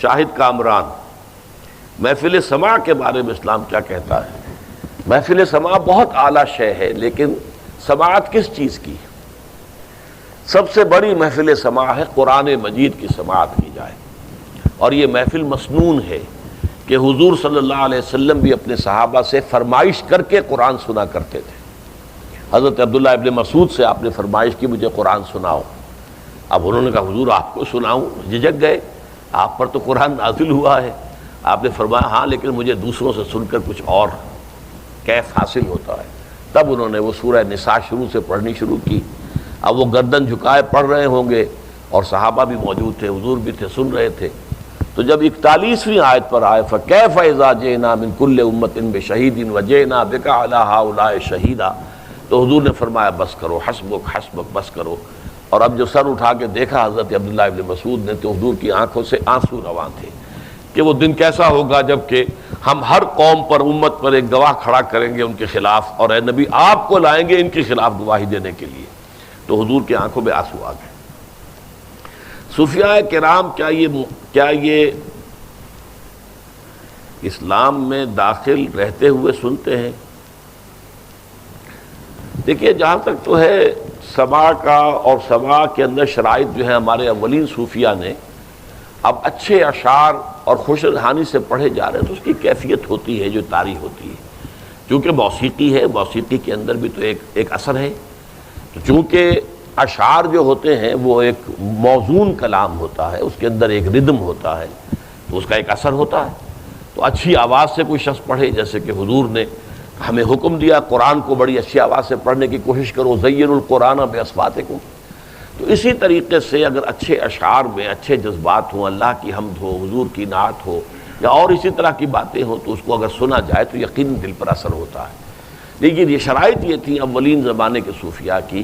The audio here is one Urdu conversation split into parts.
شاہد کامران، محفل سماع کے بارے میں اسلام کیا کہتا ہے؟ محفل سماع بہت اعلیٰ شے ہے، لیکن سماعت کس چیز کی؟ سب سے بڑی محفل سماع ہے قرآن مجید کی سماعت کی جائے، اور یہ محفل مسنون ہے کہ حضور صلی اللہ علیہ وسلم بھی اپنے صحابہ سے فرمائش کر کے قرآن سنا کرتے تھے۔ حضرت عبداللہ ابن مسعود سے آپ نے فرمائش کی مجھے قرآن سناؤ۔ اب انہوں نے کہا حضور آپ کو سناؤں؟ جھجک گئے، آپ پر تو قرآن نازل ہوا ہے۔ آپ نے فرمایا ہاں لیکن مجھے دوسروں سے سن کر کچھ اور کیف حاصل ہوتا ہے۔ تب انہوں نے وہ سورہ نساء شروع سے پڑھنی شروع کی۔ اب وہ گردن جھکائے پڑھ رہے ہوں گے اور صحابہ بھی موجود تھے، حضور بھی تھے، سن رہے تھے۔ تو جب 41ویں آیت پر آئے فَكَيْفَ إِذَا جِئْنَا مِن كُلِّ أُمَّةٍ بِشَهِيدٍ وَجِئْنَا بِكَ عَلَىٰ هَٰؤُلَاءِ شَهِيدًا، تو حضور نے فرمایا بس کرو، حسبک حسبک، بس کرو۔ اور اب جو سر اٹھا کے دیکھا حضرت عبداللہ ابن مسعود نے تو حضور کی آنکھوں سے آنسو رواں تھے کہ وہ دن کیسا ہوگا جب کہ ہم ہر قوم پر، امت پر ایک گواہ کھڑا کریں گے ان کے خلاف، اور اے نبی آپ کو لائیں گے ان کے خلاف گواہی دینے کے لیے۔ تو حضور کی آنکھوں میں آنسو آ گئے۔ صوفیاء کرام کیا یہ اسلام میں داخل رہتے ہوئے سنتے ہیں؟ دیکھیے جہاں تک تو ہے سماع کا، اور سماع کے اندر شرائط جو ہے ہمارے اولین صوفیاء نے، اب اچھے اشعار اور خوش روحانی سے پڑھے جا رہے ہیں تو اس کی کیفیت ہوتی ہے جو طاری ہوتی ہے، چونکہ موسیقی ہے، موسیقی کے اندر بھی تو ایک اثر ہے۔ تو چونکہ اشعار جو ہوتے ہیں وہ ایک موزون کلام ہوتا ہے، اس کے اندر ایک ردم ہوتا ہے، تو اس کا ایک اثر ہوتا ہے۔ تو اچھی آواز سے کوئی شخص پڑھے، جیسے کہ حضور نے ہمیں حکم دیا قرآن کو بڑی اچھی آواز سے پڑھنے کی کوشش کرو، زینوا القرآن باصواتکم، تو اسی طریقے سے اگر اچھے اشعار میں اچھے جذبات ہوں، اللہ کی حمد ہو، حضور کی نعت ہو، یا اور اسی طرح کی باتیں ہوں، تو اس کو اگر سنا جائے تو یقیناً دل پر اثر ہوتا ہے۔ لیکن یہ شرائط یہ تھی اولین زمانے کے صوفیاء کی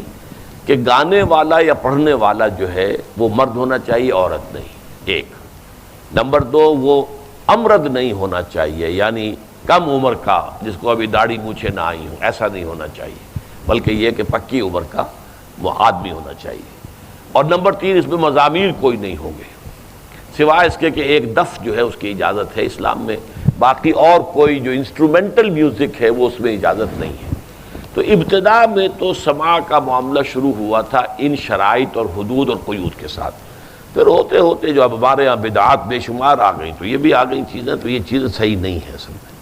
کہ گانے والا یا پڑھنے والا جو ہے وہ مرد ہونا چاہیے، عورت نہیں، ایک۔ نمبر دو، وہ امرد نہیں ہونا چاہیے، یعنی کم عمر کا جس کو ابھی داڑھی مونچھیں نہ آئی ہوں، ایسا نہیں ہونا چاہیے، بلکہ یہ کہ پکی عمر کا وہ آدمی ہونا چاہیے۔ اور نمبر تین، اس میں مزامیر کوئی نہیں ہوں گے، سوائے اس کے کہ ایک دف جو ہے اس کی اجازت ہے اسلام میں، باقی اور کوئی جو انسٹرومنٹل میوزک ہے وہ اس میں اجازت نہیں ہے۔ تو ابتدا میں تو سماع کا معاملہ شروع ہوا تھا ان شرائط اور حدود اور قیود کے ساتھ، پھر ہوتے ہوتے جو اب ہمارے یہاں بدعات بے شمار آ گئیں تو یہ بھی آ گئی چیزیں، تو یہ چیزیں صحیح نہیں ہیں اصل میں۔